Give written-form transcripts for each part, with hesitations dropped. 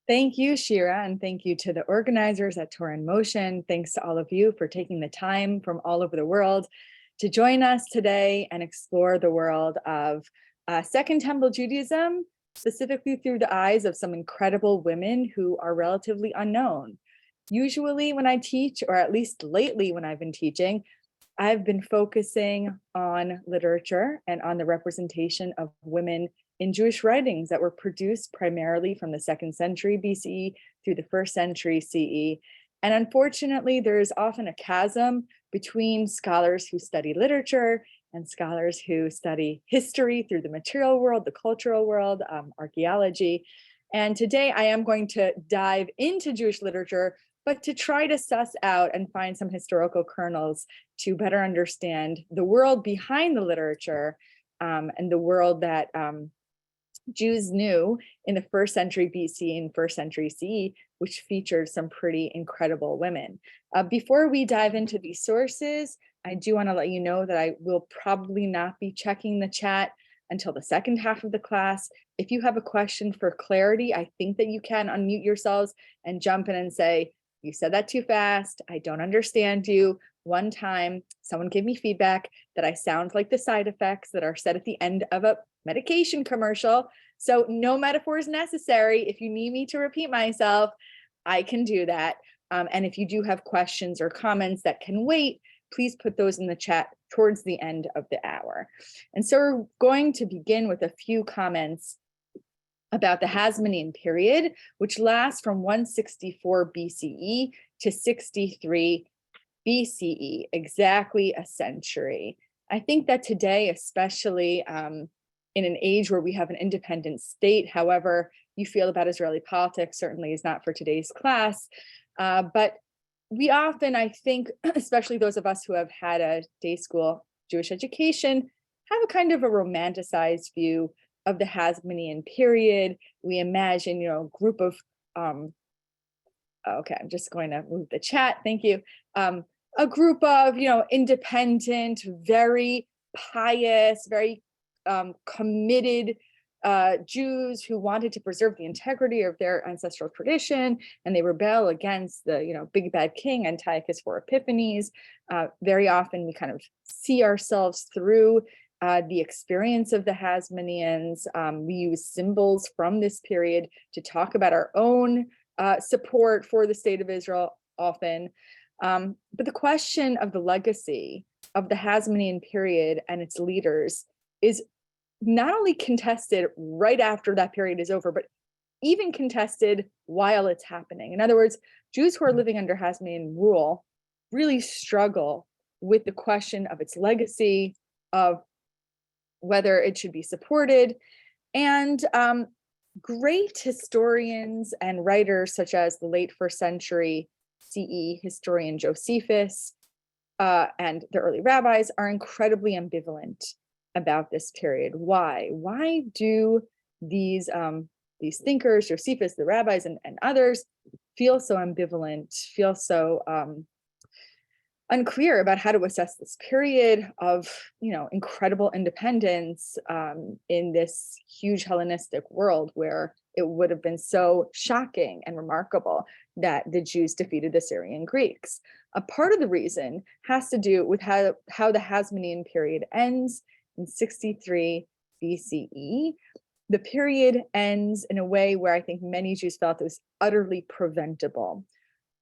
Thank you, Shira, and thank you to the organizers at Torah in Motion. Thanks to all of you for taking the time from all over the world to join us today and explore the world of Second Temple Judaism, specifically through the eyes of some incredible women who are relatively unknown. Usually when I teach, or at least lately when I've been teaching, I've been focusing on literature and on the representation of women in Jewish writings that were produced primarily from the 2nd century BCE through the 1st century CE. And unfortunately, there is often a chasm between scholars who study literature and scholars who study history through the material world, the cultural world, archaeology. And today I am going to dive into Jewish literature, but to try to suss out and find some historical kernels to better understand the world behind the literature and the world that Jews knew in the 1st century BC and 1st century CE, which featured some pretty incredible women. Before we dive into these sources, I do want to let you know that I will probably not be checking the chat until the second half of the class. If you have a question for clarity, I think that you can unmute yourselves and jump in and say, "You said that too fast. I don't understand you." One time, someone gave me feedback that I sound like the side effects that are said at the end of a medication commercial. So no metaphor is necessary. If you need me to repeat myself, I can do that. And if you do have questions or comments that can wait, please put those in the chat towards the end of the hour. And so we're going to begin with a few comments about the Hasmonean period, which lasts from 164 BCE to 63 BCE, exactly a century. I think that today, especially in an age where we have an independent state, however you feel about Israeli politics certainly is not for today's class, but we often, I think, especially those of us who have had a day school Jewish education, have a kind of a romanticized view of the Hasmonean period. We imagine, a group of, okay, I'm just going to move the chat, thank you. A group of, independent, very pious, very committed Jews who wanted to preserve the integrity of their ancestral tradition, and they rebel against the big bad king Antiochus IV Epiphanes. Very often we kind of see ourselves through the experience of the Hasmoneans. We use symbols from this period to talk about our own support for the state of Israel often. But the question of the legacy of the Hasmonean period and its leaders is not only contested right after that period is over, but even contested while it's happening. In other words, Jews who are living under Hasmonean rule really struggle with the question of its legacy, of whether it should be supported. And great historians and writers, such as the late 1st century CE historian Josephus and the early rabbis, are incredibly ambivalent about this period. Why? Why do these thinkers, Josephus, the rabbis, and others, feel so ambivalent, feel so unclear about how to assess this period of incredible independence in this huge Hellenistic world where it would have been so shocking and remarkable that the Jews defeated the Syrian Greeks? A part of the reason has to do with how the Hasmonean period ends in 63 BCE. The period ends in a way where I think many Jews felt it was utterly preventable.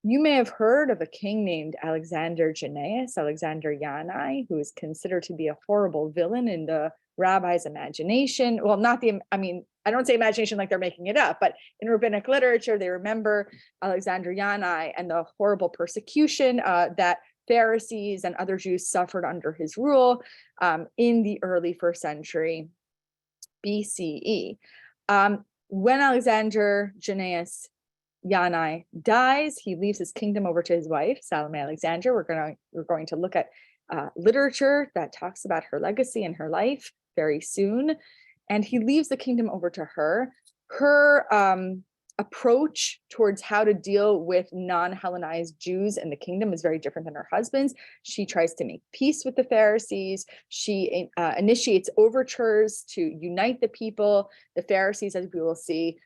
You may have heard of a king named Alexander Yanai, who is considered to be a horrible villain in the rabbis' imagination. Well, I don't say imagination like they're making it up, but in rabbinic literature, they remember Alexander Yanai and the horrible persecution that Pharisees and other Jews suffered under his rule in the early 1st century BCE. When Alexander Yanai dies, he leaves his kingdom over to his wife, Salome Alexandra. We're going to look at literature that talks about her legacy and her life very soon. And he leaves the kingdom over to her. Her approach towards how to deal with non-Hellenized Jews in the kingdom is very different than her husband's. She tries to make peace with the Pharisees. She initiates overtures to unite the people. The Pharisees, as we will see,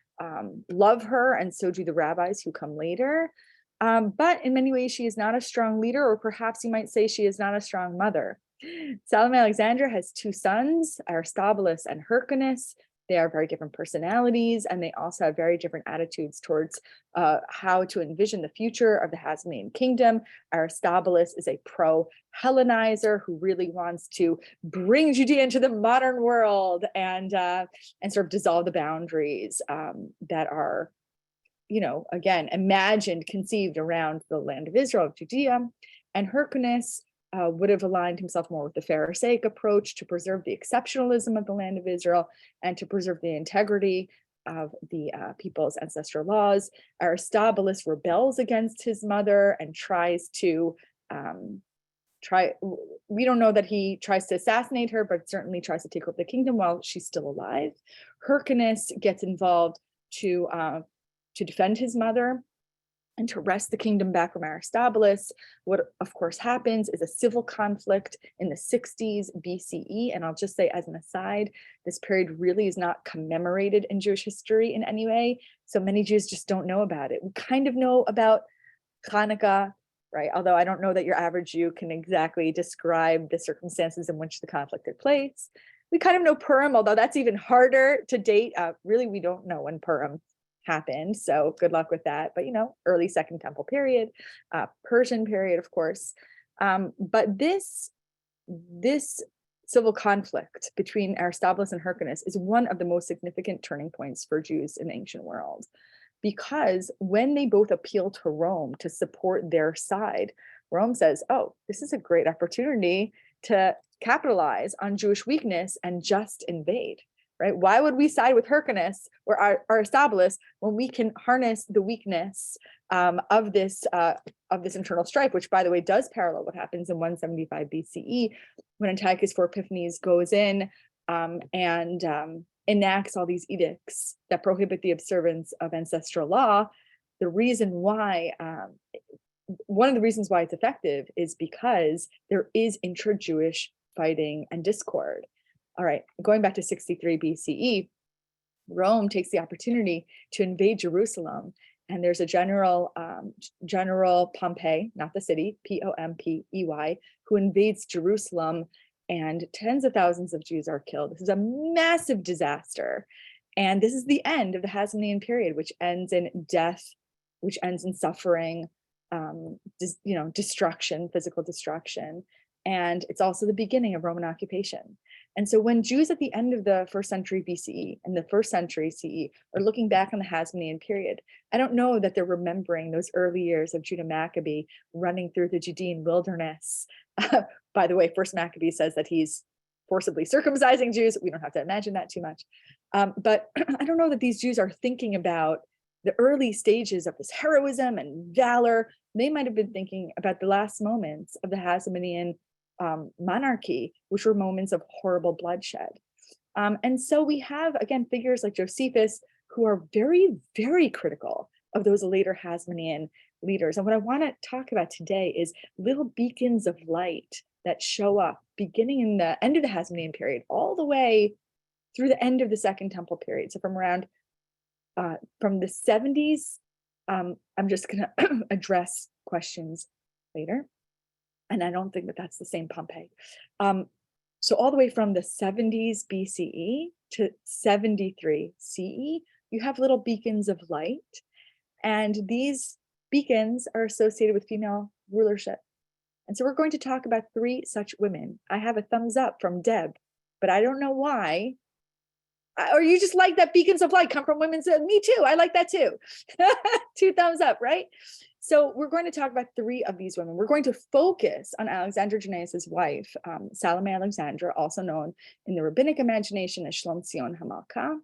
love her, and so do the rabbis who come later. But in many ways, she is not a strong leader, or perhaps you might say she is not a strong mother. Salome Alexandra has two sons, Aristobulus and Hyrcanus. They are very different personalities, and they also have very different attitudes towards how to envision the future of the Hasmonean kingdom. Aristobulus is a pro-Hellenizer who really wants to bring Judea into the modern world and sort of dissolve the boundaries that are, again, imagined, conceived around the land of Israel, of Judea. And Hyrcanus would have aligned himself more with the Pharisaic approach to preserve the exceptionalism of the land of Israel and to preserve the integrity of the people's ancestral laws. Aristobulus rebels against his mother and tries to we don't know that he tries to assassinate her, but certainly tries to take over the kingdom while she's still alive. Hyrcanus gets involved to defend his mother and to wrest the kingdom back from Aristobulus. What, of course, happens is a civil conflict in the 60s BCE. And I'll just say, as an aside, this period really is not commemorated in Jewish history in any way. So many Jews just don't know about it. We kind of know about Hanukkah, right? Although I don't know that your average Jew can exactly describe the circumstances in which the conflict took place. We kind of know Purim, although that's even harder to date. Really, we don't know when Purim happened, so good luck with that. But early Second Temple period, Persian period, of course. But this civil conflict between Aristobulus and Hyrcanus is one of the most significant turning points for Jews in the ancient world, because when they both appeal to Rome to support their side, Rome says, "Oh, this is a great opportunity to capitalize on Jewish weakness and just invade." Right? Why would we side with Hyrcanus or Aristobulus when we can harness the weakness of this internal strife, which, by the way, does parallel what happens in 175 BCE when Antiochus IV Epiphanes goes in and enacts all these edicts that prohibit the observance of ancestral law. The reason why, one of the reasons why it's effective is because there is intra-Jewish fighting and discord. All right, going back to 63 BCE, Rome takes the opportunity to invade Jerusalem. And there's a general Pompey, not the city, Pompey, who invades Jerusalem, and tens of thousands of Jews are killed. This is a massive disaster. And this is the end of the Hasmonean period, which ends in death, which ends in suffering, destruction, physical destruction. And it's also the beginning of Roman occupation. And so when Jews at the end of the 1st century BCE and the 1st century CE are looking back on the Hasmonean period, I don't know that they're remembering those early years of Judah Maccabee running through the Judean wilderness. By the way, First Maccabee says that he's forcibly circumcising Jews. We don't have to imagine that too much. But I don't know that these Jews are thinking about the early stages of this heroism and valor. They might have been thinking about the last moments of the Hasmonean monarchy, which were moments of horrible bloodshed. And so we have, again, figures like Josephus who are very, very critical of those later Hasmonean leaders. And what I want to talk about today is little beacons of light that show up beginning in the end of the Hasmonean period, all the way through the end of the Second Temple period. So from around, from the 70s, I'm just going to address questions later. And I don't think that that's the same Pompey. So all the way from the 70s BCE to 73 CE, you have little beacons of light. And these beacons are associated with female rulership. And so we're going to talk about 3 such women. I have a thumbs up from Deb, but I don't know why. Or you just like that beacons of light come from women. Me too, I like that too. 2 thumbs up, right? So we're going to talk about 3 of these women. We're going to focus on Alexandra Jannaeus's wife, Salome Alexandra, also known in the rabbinic imagination as Shlom Sion HaMalka.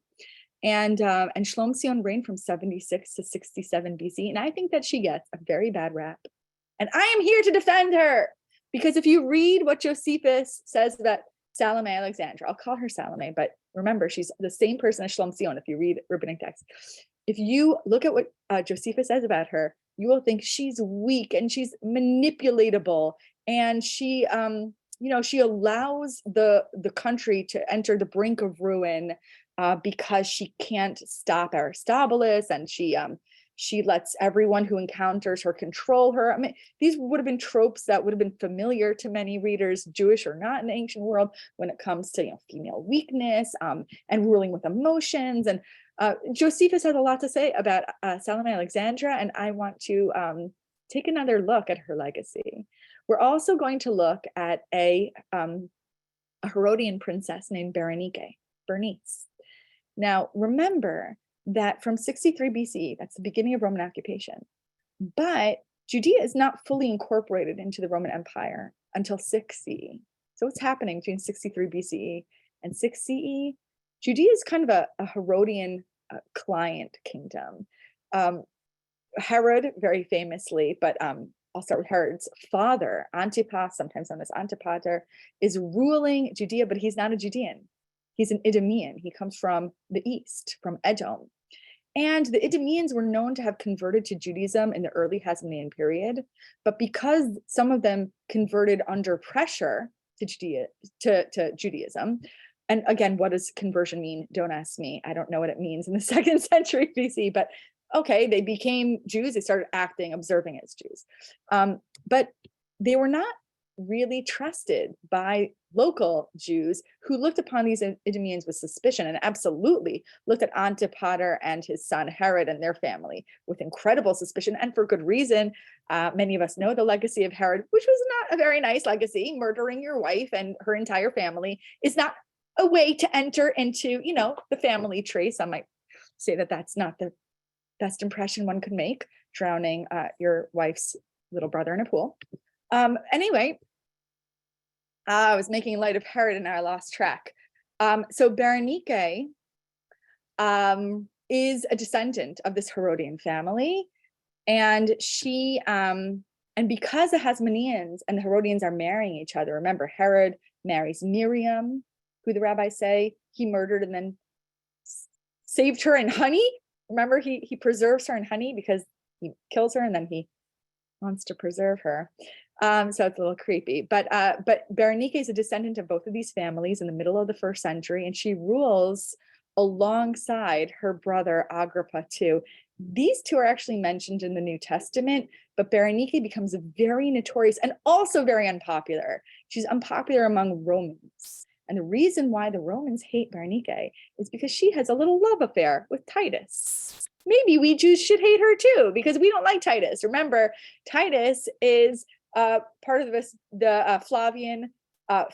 And Shlom Sion reigned from 76 to 67 BC. And I think that she gets a very bad rap. And I am here to defend her, because if you read what Josephus says about Salome Alexandra, I'll call her Salome, but remember, she's the same person as Shlom Sion if you read rabbinic texts. If you look at what Josephus says about her, you will think she's weak and she's manipulatable, and she allows the country to enter the brink of ruin because she can't stop Aristobulus, and she lets everyone who encounters her control her. I mean, these would have been tropes that would have been familiar to many readers, Jewish or not, in the ancient world, when it comes to female weakness and ruling with emotions. And Josephus has a lot to say about Salome Alexandra, and I want to take another look at her legacy. We're also going to look at a Herodian princess named Berenice. Now, remember that from 63 BCE, that's the beginning of Roman occupation, but Judea is not fully incorporated into the Roman Empire until 6 CE. So what's happening between 63 BCE and 6 CE? Judea is kind of a Herodian client kingdom. Herod, very famously, but I'll start with Herod's father, Antipas, sometimes known as Antipater, is ruling Judea, but he's not a Judean. He's an Idumean. He comes from the east, from Edom. And the Idumeans were known to have converted to Judaism in the early Hasmonean period, but because some of them converted under pressure to Judaism, and again, what does conversion mean? Don't ask me. I don't know what it means in the 2nd century BC, but okay, they became Jews. They started acting, observing as Jews. But they were not really trusted by local Jews who looked upon these Idumeans with suspicion, and absolutely looked at Antipater and his son Herod and their family with incredible suspicion, and for good reason. Many of us know the legacy of Herod, which was not a very nice legacy. Murdering your wife and her entire family is not a way to enter into, the family tree. Some might say that that's not the best impression one could make, drowning your wife's little brother in a pool. Anyway, I was making light of Herod and I lost track. So Berenike is a descendant of this Herodian family, and she and because the Hasmoneans and the Herodians are marrying each other, remember, Herod marries Miriam, who the rabbis say he murdered and then saved her in honey. Remember, he preserves her in honey because he kills her and then he wants to preserve her. So it's a little creepy. But Berenike is a descendant of both of these families in the middle of the 1st century, and she rules alongside her brother Agrippa too. These two are actually mentioned in the New Testament, but Berenike becomes very notorious and also very unpopular. She's unpopular among Romans. And the reason why the Romans hate Berenike is because she has a little love affair with Titus. Maybe we Jews should hate her too, because we don't like Titus. Remember, Titus is part of the Flavian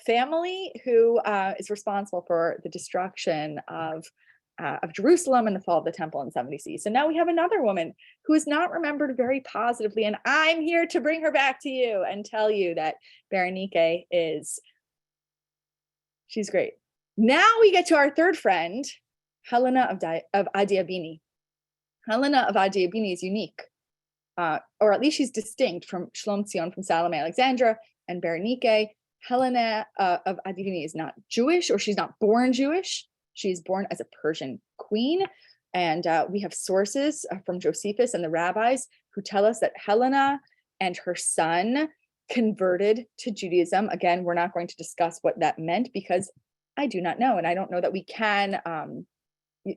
family who is responsible for the destruction of Jerusalem and the fall of the temple in 70 CE. So now we have another woman who is not remembered very positively, and I'm here to bring her back to you and tell you that Berenike she's great. Now we get to our third friend, Helena of Adiabene. Helena of Adiabene is unique, or at least she's distinct from Shlomtzion, from Salome Alexandra, and Berenike. Helena of Adiabene is not Jewish, or she's not born Jewish. She's born as a Persian queen. And we have sources from Josephus and the rabbis who tell us that Helena and her son converted to Judaism. Again, we're not going to discuss what that meant because I do not know. And I don't know that we can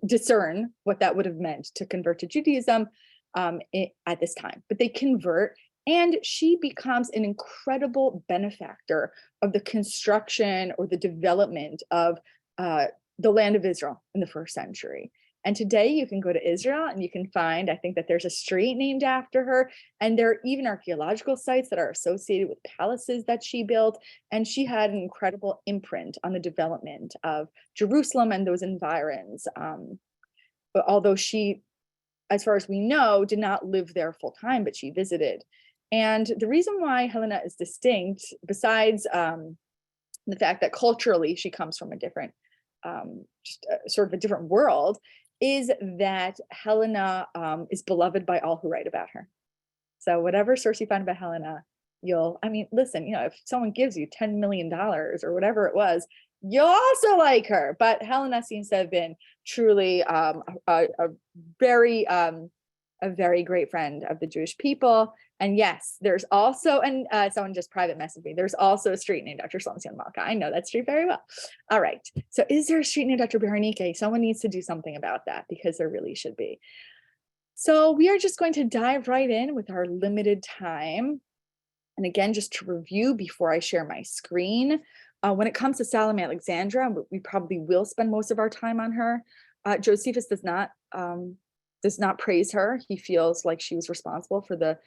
discern what that would have meant to convert to Judaism at this time. But they convert, and she becomes an incredible benefactor of the construction or the development of the land of Israel in the 1st century. And today you can go to Israel and you can find, I think that there's a street named after her, and there are even archaeological sites that are associated with palaces that she built. And she had an incredible imprint on the development of Jerusalem and those environs. But although she, as far as we know, did not live there full time, but she visited. And the reason why Helena is distinct, besides the fact that culturally she comes from a different, sort of a different world, is that Helena is beloved by all who write about her. So whatever source you find about Helena, listen, if someone gives you $10 million or whatever it was, you'll also like her. But Helena seems to have been truly a very a very great friend of the Jewish people. And yes, there's also, and someone just private messaged me, there's also a street named Dr. Salome Malka. I know that street very well. All right. So is there a street named Dr. Berenike? Someone needs to do something about that, because there really should be. So we are just going to dive right in with our limited time. And again, just to review before I share my screen, when it comes to Salome Alexandra, we probably will spend most of our time on her. Josephus does not praise her. He feels like she was responsible for the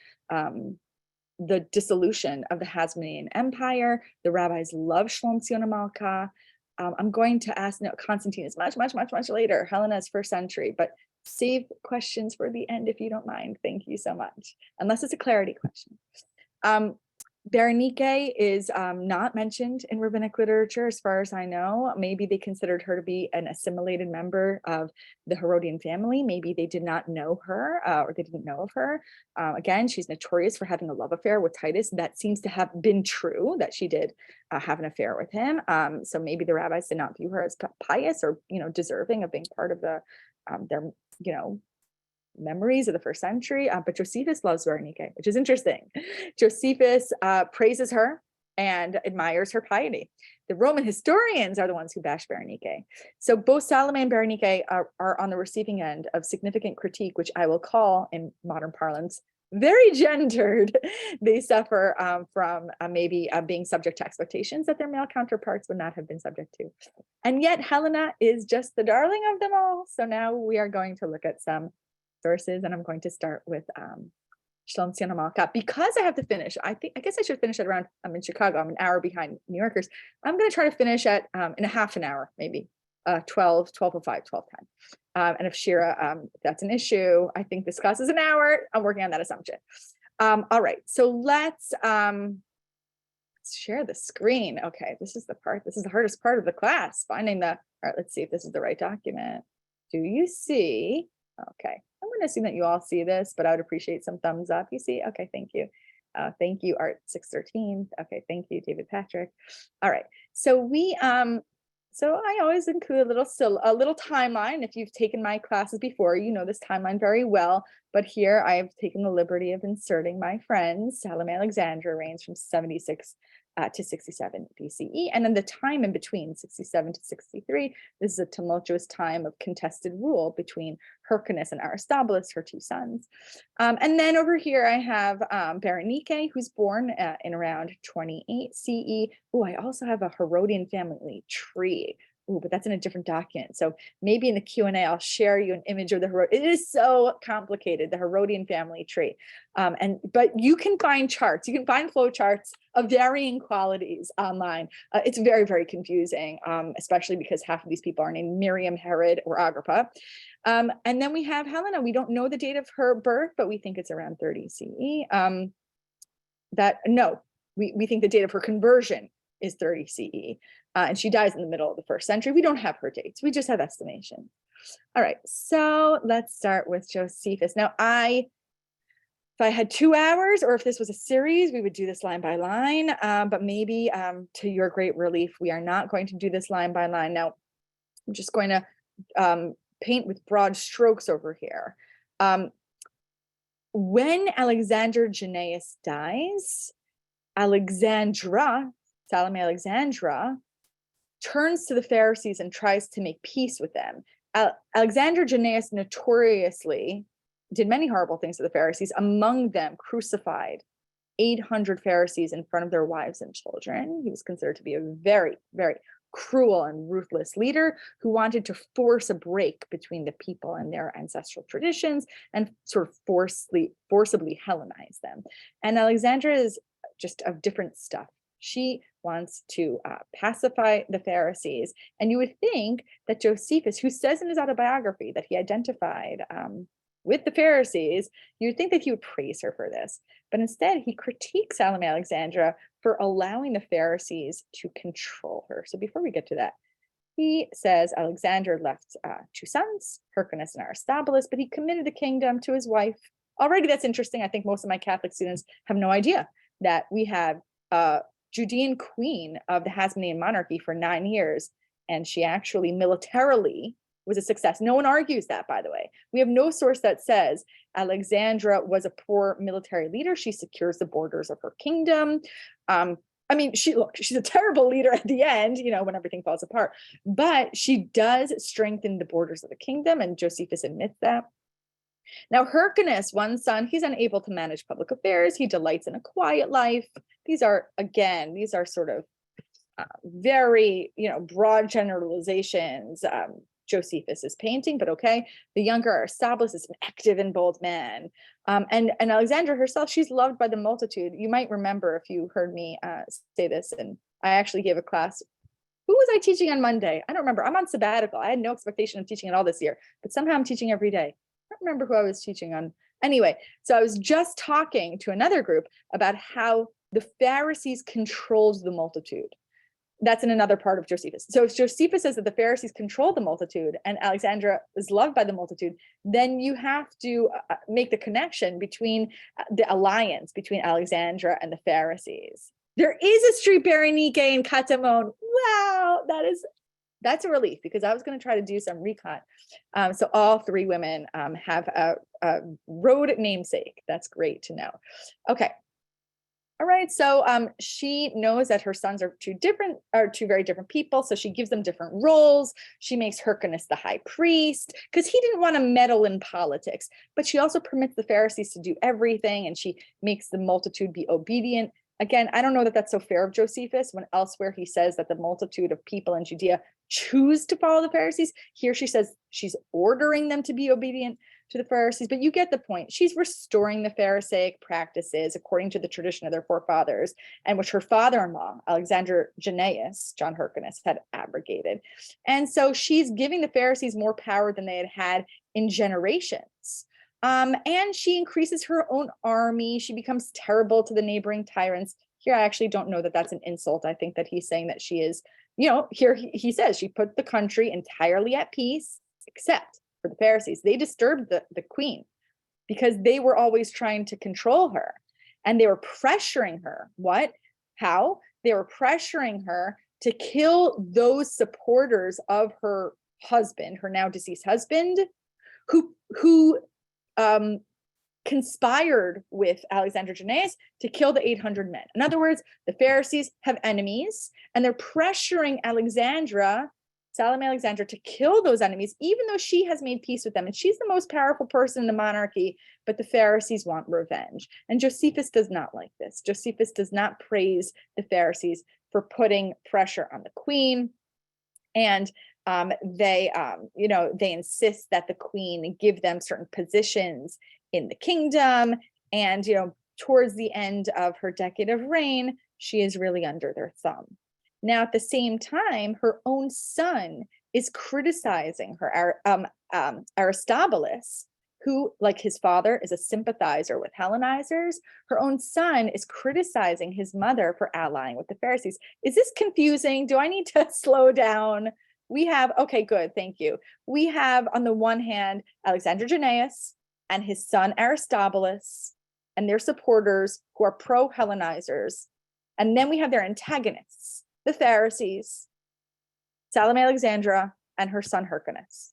dissolution of the Hasmonean Empire. The rabbis love Shalom Tzionah Malka. I'm going to ask, no, Constantine is much later. Helena is first century, but save questions for the end if you don't mind. Thank you so much. Unless it's a clarity question. Berenike is not mentioned in rabbinic literature, as far as I know. Maybe they considered her to be an assimilated member of the Herodian family. Maybe they did not know her, or they didn't know of her. Again, she's notorious for having a love affair with Titus. That seems to have been true, that she did have an affair with him. So maybe the rabbis did not view her as pious or, deserving of being part of their, memories of the first century, but Josephus loves Berenike, which is interesting. Josephus praises her and admires her piety. The Roman historians are the ones who bash Berenike. So both Salome and Berenike are on the receiving end of significant critique, which I will call, in modern parlance, very gendered. They suffer from maybe being subject to expectations that their male counterparts would not have been subject to. And yet Helena is just the darling of them all. So now we are going to look at some sources, and I'm going to start with Shalom Tzionah Malka, because I have to finish. I guess I should finish at around, I'm in Chicago, I'm an hour behind New Yorkers. I'm going to try to finish at in a half an hour, maybe 12:05, 12:10. And if Shira, if that's an issue, I think this class is an hour. I'm working on that assumption. All right, so let's share the screen. Okay, this is the hardest part of the class, finding the, all right, let's see if this is the right document. Do you see? Okay, I'm going to assume that you all see this, but I would appreciate some thumbs up. You see? Okay, thank you. Thank you, Art 613. Okay, thank you, David Patrick. All right, so we so I always include a little timeline. If you've taken my classes before, you know this timeline very well. But here I have taken the liberty of inserting my friends. Salome Alexandra reigns from 76 to 67 BCE, and then the time in between 67 to 63. This is a tumultuous time of contested rule between Hyrcanus and Aristobulus, her two sons. And then over here I have Berenike, who's born in around 28 CE. Oh, I also have a Herodian family tree. Oh, but that's in a different document. So maybe in the Q&A, I'll share you an image of the Herodian. It is so complicated, the Herodian family tree. But you can find charts. You can find flow charts of varying qualities online. It's very, very confusing, especially because half of these people are named Miriam, Herod, or Agrippa. And then we have Helena. We don't know the date of her birth, but we think it's around 30 CE. We think the date of her conversion is 30 CE. And she dies in the middle of the first century. We don't have her dates. We just have estimations. All right, so let's start with Josephus. Now, if I had 2 hours, or if this was a series, we would do this line by line. But maybe to your great relief, we are not going to do this line by line. Now, I'm just going to paint with broad strokes over here. When Alexander Jannaeus dies, Salome Alexandra, turns to the Pharisees and tries to make peace with them. Alexander Jannaeus notoriously did many horrible things to the Pharisees, among them crucified 800 Pharisees in front of their wives and children. He was considered to be a very, very cruel and ruthless leader who wanted to force a break between the people and their ancestral traditions and sort of forcibly Hellenize them. And Alexandra is just of different stuff. She wants to pacify the Pharisees. And you would think that Josephus, who says in his autobiography that he identified with the Pharisees, you would think that he would praise her for this. But instead, he critiques Salome Alexandra for allowing the Pharisees to control her. So before we get to that, he says Alexander left 2 sons, Hyrcanus and Aristobulus, but he committed the kingdom to his wife. Already that's interesting. I think most of my Catholic students have no idea that we have Judean queen of the Hasmonean monarchy for 9 years, and she actually militarily was a success. No one argues that, by the way. We have no source that says Alexandra was a poor military leader. She secures the borders of her kingdom. I mean, she's a terrible leader at the end, when everything falls apart, but she does strengthen the borders of the kingdom, and Josephus admits that. Now, Hyrcanus, one son, he's unable to manage public affairs. He delights in a quiet life. These are sort of very, broad generalizations Josephus is painting, but okay. The younger Aristobulus is an active and bold man. And Alexandra herself, she's loved by the multitude. You might remember if you heard me say this, and I actually gave a class. Who was I teaching on Monday? I don't remember. I'm on sabbatical. I had no expectation of teaching at all this year, but somehow I'm teaching every day. I don't remember who I was teaching on. Anyway, so I was just talking to another group about how the Pharisees controlled the multitude. That's in another part of Josephus. So if Josephus says that the Pharisees control the multitude and Alexandra is loved by the multitude, then you have to make the connection between the alliance between Alexandra and the Pharisees. There is a street Berenike and Katamon. Wow, that's a relief, because I was going to try to do some recon. So all three women have a road namesake. That's great to know. Okay. All right, so she knows that her sons are two very different people, so she gives them different roles. She makes Hyrcanus the high priest because he didn't want to meddle in politics, but she also permits the Pharisees to do everything, and she makes the multitude be obedient. Again, I don't know that that's so fair of Josephus, when elsewhere he says that the multitude of people in Judea choose to follow the Pharisees. Here she says she's ordering them to be obedient to the Pharisees, but you get the point. She's restoring the Pharisaic practices according to the tradition of their forefathers, and which her father-in-law, Alexander Jannaeus, John Hyrcanus, had abrogated. And so she's giving the Pharisees more power than they had had in generations. And she increases her own army. She becomes terrible to the neighboring tyrants. Here, I actually don't know that that's an insult. I think that he's saying that she is, here he says she put the country entirely at peace, except for the Pharisees. They disturbed the queen because they were always trying to control her, and they were pressuring her. What? How? They were pressuring her to kill those supporters of her husband, her now deceased husband, who conspired with Alexander Jannaeus to kill the 800 men. In other words, the Pharisees have enemies, and they're pressuring Salome Alexandra, to kill those enemies, even though she has made peace with them. And she's the most powerful person in the monarchy, but the Pharisees want revenge. And Josephus does not like this. Josephus does not praise the Pharisees for putting pressure on the queen. And they insist that the queen give them certain positions in the kingdom. And, towards the end of her decade of reign, she is really under their thumb. Now, at the same time, her own son is criticizing her, Aristobulus, who, like his father, is a sympathizer with Hellenizers. Her own son is criticizing his mother for allying with the Pharisees. Is this confusing? Do I need to slow down? Okay, good, thank you. We have, on the one hand, Alexander Jannaeus and his son Aristobulus and their supporters who are pro-Hellenizers. And then we have their antagonists, the Pharisees, Salome Alexandra, and her son Hyrcanus.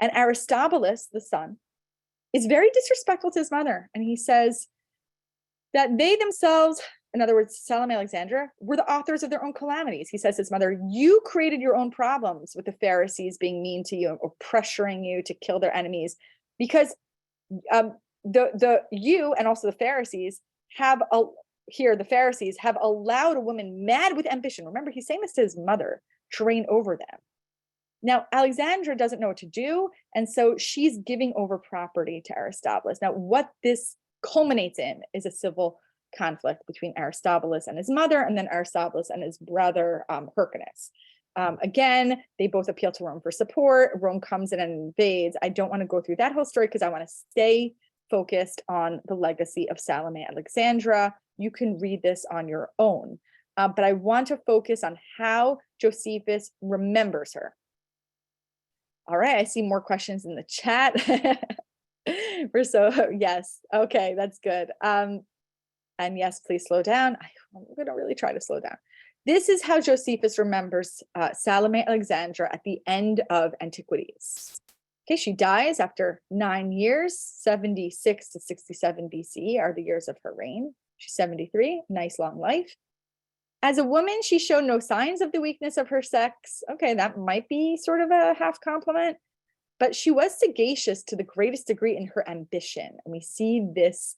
And Aristobulus, the son, is very disrespectful to his mother. And he says that they themselves, in other words, Salome Alexandra, were the authors of their own calamities. He says to his mother, you created your own problems with the Pharisees being mean to you or pressuring you to kill their enemies, because you and also the Pharisees the Pharisees have allowed a woman mad with ambition. Remember, he's saying this to his mother to reign over them. Now, Alexandra doesn't know what to do, and so she's giving over property to Aristobulus. Now, what this culminates in is a civil conflict between Aristobulus and his mother, and then Aristobulus and his brother, Hyrcanus. Again, they both appeal to Rome for support. Rome comes in and invades. I don't want to go through that whole story because I want to stay focused on the legacy of Salome Alexandra. You can read this on your own, but I want to focus on how Josephus remembers her. All right, I see more questions in the chat. Yes, okay, that's good. And yes, please slow down. I'm going to really try to slow down. This is how Josephus remembers Salome Alexandra at the end of Antiquities. Okay, she dies after 9 years, 76 to 67 BCE are the years of her reign. She's 73, nice long life. As a woman, she showed no signs of the weakness of her sex. Okay, that might be sort of a half compliment, but she was sagacious to the greatest degree in her ambition. And we see this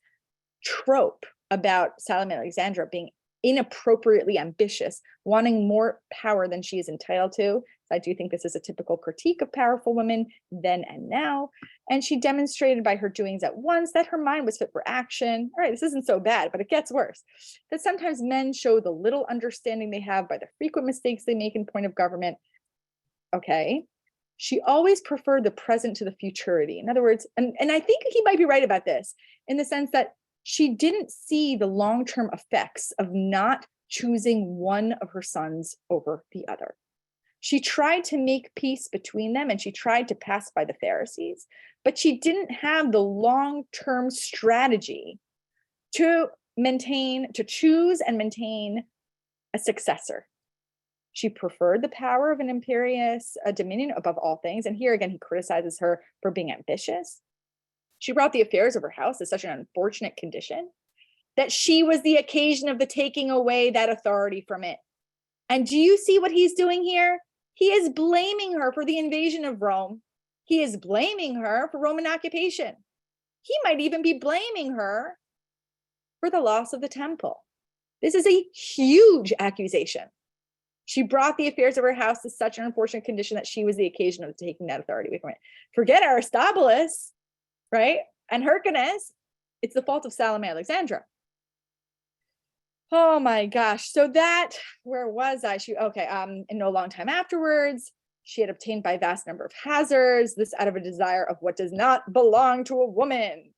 trope about Salome Alexandra being inappropriately ambitious, wanting more power than she is entitled to. I do think this is a typical critique of powerful women then and now. And she demonstrated by her doings at once that her mind was fit for action. All right, this isn't so bad, but it gets worse. That sometimes men show the little understanding they have by the frequent mistakes they make in point of government. Okay. She always preferred the present to the futurity. In other words, and I think he might be right about this, in the sense that she didn't see the long-term effects of not choosing one of her sons over the other. She tried to make peace between them and she tried to pacify the Pharisees, but she didn't have the long-term strategy to choose and maintain a successor. She preferred the power of an imperious dominion above all things. And here again, he criticizes her for being ambitious. She brought the affairs of her house to such an unfortunate condition that she was the occasion of the taking away that authority from it. And do you see what he's doing here? He is blaming her for the invasion of Rome. He is blaming her for Roman occupation. He might even be blaming her for the loss of the temple. This is a huge accusation. She brought the affairs of her house to such an unfortunate condition that she was the occasion of taking that authority away from it. Forget Aristobulus, right? And Hyrcanus. It's the fault of Salome Alexandra. Oh my gosh. So that, where was I? In no long time afterwards, she had obtained by a vast number of hazards, this out of a desire of what does not belong to a woman.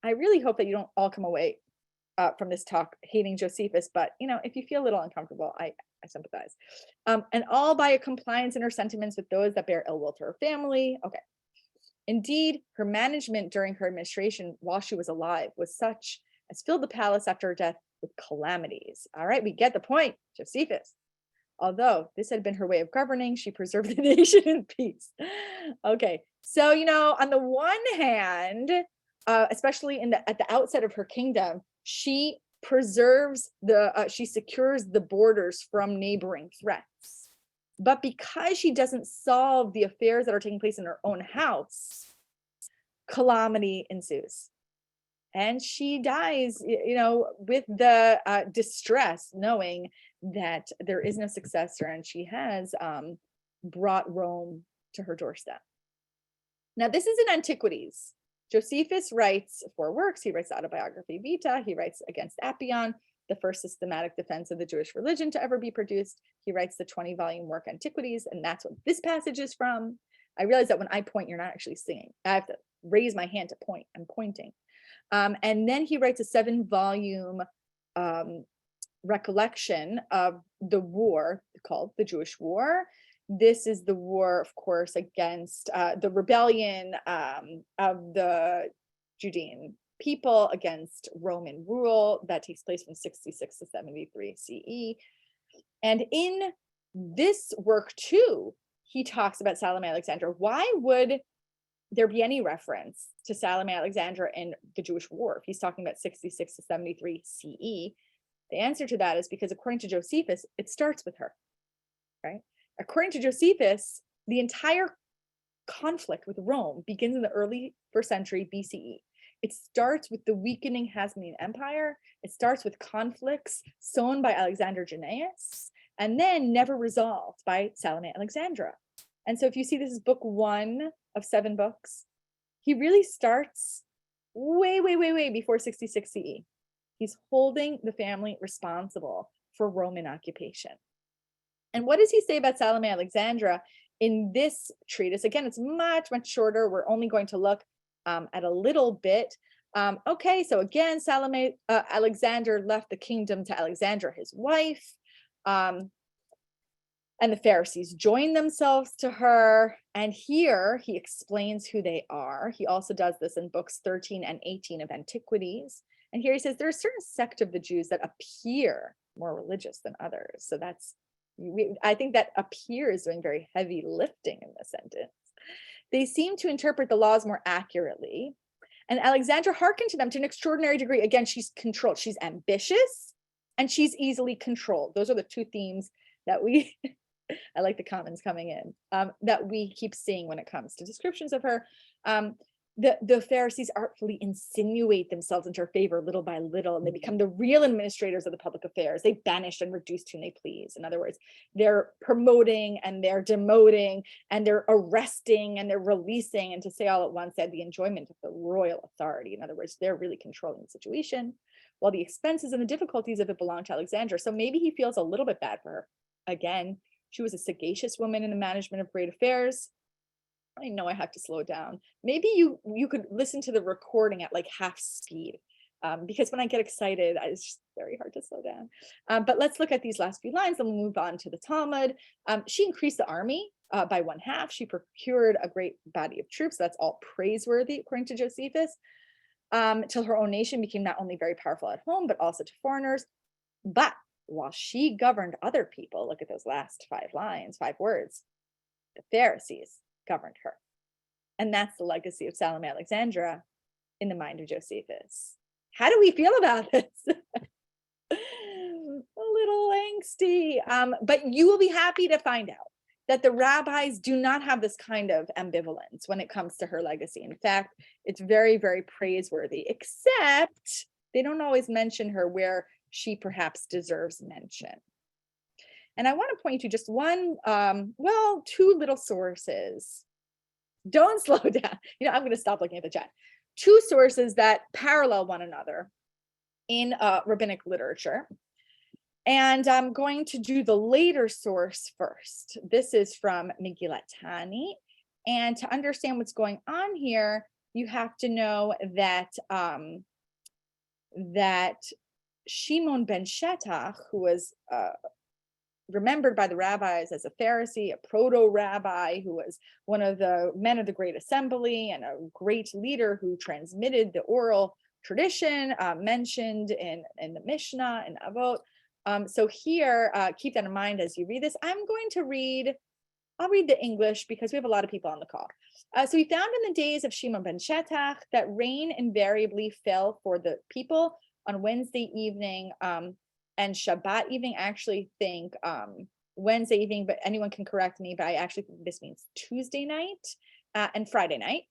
I really hope that you don't all come away from this talk hating Josephus, but if you feel a little uncomfortable, I sympathize. And all by a compliance in her sentiments with those that bear ill will to her family. Okay. Indeed, her management during her administration while she was alive was such as filled the palace after her death with calamities. All right, we get the point, Josephus. Although this had been her way of governing, she preserved the nation in peace. Okay, so on the one hand, especially at the outset of her kingdom, she she secures the borders from neighboring threats. But because she doesn't solve the affairs that are taking place in her own house, calamity ensues. And she dies, with the distress, knowing that there is no successor and she has brought Rome to her doorstep. Now, this is in Antiquities. Josephus writes 4 works. He writes the Autobiography Vita. He writes Against Appian, the first systematic defense of the Jewish religion to ever be produced. He writes the 20-volume work Antiquities, and that's what this passage is from. I realize that when I point, you're not actually singing. I have to raise my hand to point. I'm pointing. And then he writes a 7-volume recollection of the war called the Jewish War. This is the war, of course, against the rebellion of the Judean people against Roman rule that takes place from 66 to 73 CE. And in this work too, he talks about Salome Alexandra. Why would there be any reference to Salome Alexandra in the Jewish War if he's talking about 66 to 73 CE? The answer to that is because according to Josephus, it starts with her, right? According to Josephus, the entire conflict with Rome begins in the early 1st century BCE. It starts with the weakening Hasmonean Empire. It starts with conflicts sown by Alexander Jannaeus, and then never resolved by Salome Alexandra. And so if you see this is book 1 of 7 books, he really starts way before 66 CE. He's holding the family responsible for Roman occupation. And what does he say about Salome Alexandra in this treatise? Again, it's much shorter. We're only going to look at a little bit. Okay, so again, Salome Alexander left the kingdom to Alexandra, his wife. And the Pharisees joined themselves to her. And here he explains who they are. He also does this in books 13 and 18 of Antiquities. And here he says, there's a certain sect of the Jews that appear more religious than others. So I think that appears doing very heavy lifting in the sentence. They seem to interpret the laws more accurately. And Alexandra hearkened to them to an extraordinary degree. Again, she's controlled. She's ambitious and she's easily controlled. Those are the two themes that I like the comments coming in, that we keep seeing when it comes to descriptions of her. The Pharisees artfully insinuate themselves into her favor little by little, and they become the real administrators of the public affairs. They banish and reduce to whom they please. In other words, they're promoting and they're demoting and they're arresting and they're releasing, and to say all at once, they had the enjoyment of the royal authority. In other words, they're really controlling the situation, while the expenses and the difficulties of it belong to Alexandra. So maybe he feels a little bit bad for her. Again, she was a sagacious woman in the management of great affairs. I know I have to slow down. Maybe you could listen to the recording at like half speed, because when I get excited, it's just very hard to slow down. But let's look at these last few lines, and we'll move on to the Talmud. She increased the army by 1/2. She procured a great body of troops. That's all praiseworthy, according to Josephus, till her own nation became not only very powerful at home, but also to foreigners. But while she governed other people, look at those last 5 lines, 5 words, the Pharisees governed her. And that's the legacy of Salome Alexandra in the mind of Josephus. How do we feel about this? A little angsty, but you will be happy to find out that the rabbis do not have this kind of ambivalence when it comes to her legacy. In fact, it's very, very praiseworthy, except they don't always mention her where she perhaps deserves mention. And I want to point to just one, 2 little sources. Don't slow down. I'm going to stop looking at the chat. 2 sources that parallel one another in rabbinic literature. And I'm going to do the later source first. This is from Megillat Tani. And to understand what's going on here, you have to know that that Shimon ben Shetach, who was remembered by the rabbis as a Pharisee, a proto-rabbi, who was one of the men of the Great Assembly and a great leader who transmitted the oral tradition mentioned in the Mishnah and Avot. So here, keep that in mind as you read this. I'll read the English because we have a lot of people on the call. So we found in the days of Shimon ben Shetach that rain invariably fell for the people on Wednesday evening and Shabbat evening. I actually think Wednesday evening, but anyone can correct me, but I actually think this means Tuesday night and Friday night.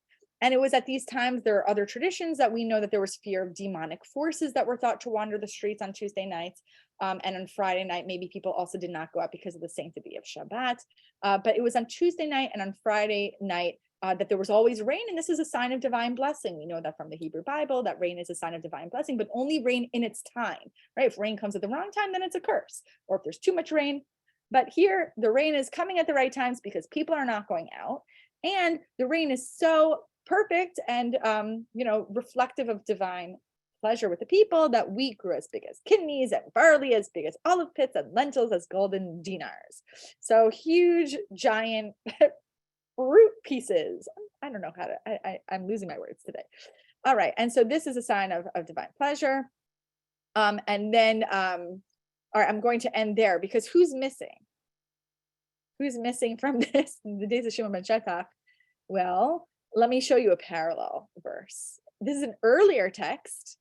And it was at these times, there are other traditions that we know that there was fear of demonic forces that were thought to wander the streets on Tuesday nights. And on Friday night, maybe people also did not go out because of the sanctity of Shabbat. But it was on Tuesday night and on Friday night that there was always rain. And this is a sign of divine blessing. We know that from the Hebrew Bible, that rain is a sign of divine blessing, but only rain in its time, right? If rain comes at the wrong time, then it's a curse. Or if there's too much rain. But here, the rain is coming at the right times because people are not going out. And the rain is so perfect and reflective of divine pleasure with the people that wheat grew as big as kidneys and barley as big as olive pits and lentils as golden dinars. So huge, giant fruit pieces. I don't know how to, I'm losing my words today. All right. And so this is a sign of divine pleasure. And then, all right, I'm going to end there because who's missing? Who's missing from this, the days of Shimon ben Shetach? Well, let me show you a parallel verse. This is an earlier text.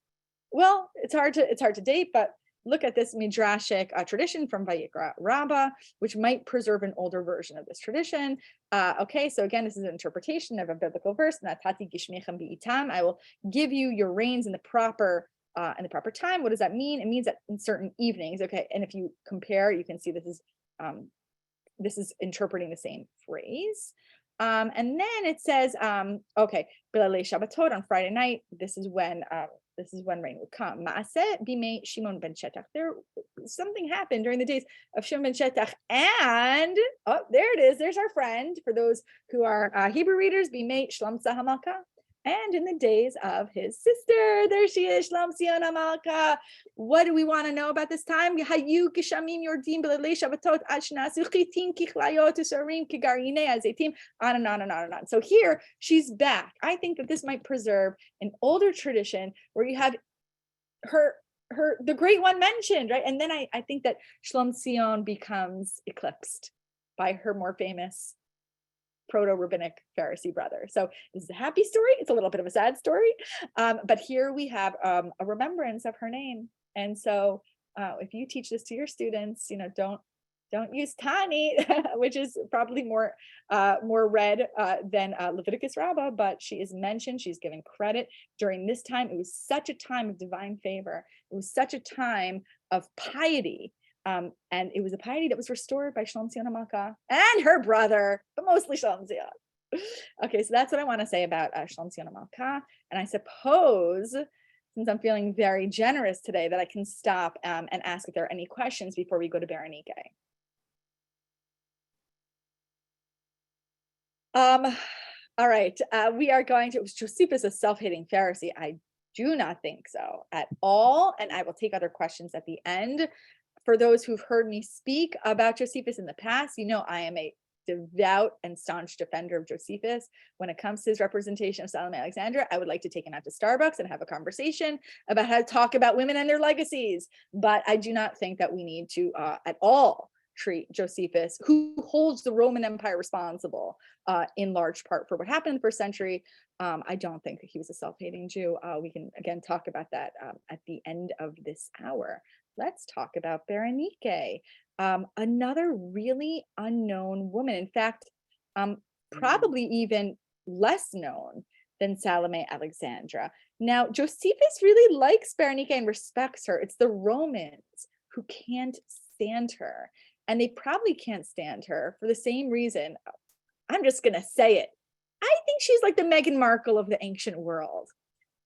Well, it's hard to date, but look at this midrashic tradition from Vayikra Rabbah, which might preserve an older version of this tradition. Okay, so again, this is an interpretation of a biblical verse. Natati gishmechem bi'itam. I will give you your rains in the proper time. What does that mean? It means that in certain evenings. Okay, and if you compare, you can see this is interpreting the same phrase. And then it says, okay, Bilalei Shabbatot on Friday night. This is when rain would come. Maaseh bimei Shimon ben Shetach. Something happened during the days of Shimon ben Shetach, and there it is. There's our friend for those who are Hebrew readers. Bimei Shlamsa Malka. And in the days of his sister, there she is, Shlamsiana Malka. What do we want to know about this time? Hayu kishamim yordim b'lelei Shabbatot ad shnasu chitin kichlayot usarim kigarine azetim, on and on and on and on. So here she's back. I think that this might preserve an older tradition where you have her the great one mentioned, right? And then I think that Shlomzion becomes eclipsed by her more famous proto-rabbinic Pharisee brother. So this is a happy story. It's a little bit of a sad story. But here we have a remembrance of her name. And so if you teach this to your students, don't use Tani, which is probably more read than Leviticus Rabbah, but she is mentioned. She's given credit during this time. It was such a time of divine favor. It was such a time of piety. And it was a piety that was restored by Shlomzion and Malka and her brother, but mostly Shlomzion. Okay, so that's what I want to say about Shlomzion and Malka. And I suppose, since I'm feeling very generous today, that I can stop and ask if there are any questions before we go to Berenike. All right, we are going to, Josephus a self-hating Pharisee. I do not think so at all. And I will take other questions at the end. For those who've heard me speak about Josephus in the past, I am a devout and staunch defender of Josephus. When it comes to his representation of Salome Alexandra, I would like to take him out to Starbucks and have a conversation about how to talk about women and their legacies. But I do not think that we need to at all treat Josephus, who holds the Roman Empire responsible in large part for what happened in the first century. I don't think that he was a self-hating Jew. We can again talk about that at the end of this hour. Let's talk about Berenike, another really unknown woman. In fact, probably even less known than Salome Alexandra. Now, Josephus really likes Berenike and respects her. It's the Romans who can't stand her. And they probably can't stand her for the same reason. I'm just going to say it. I think she's like the Meghan Markle of the ancient world.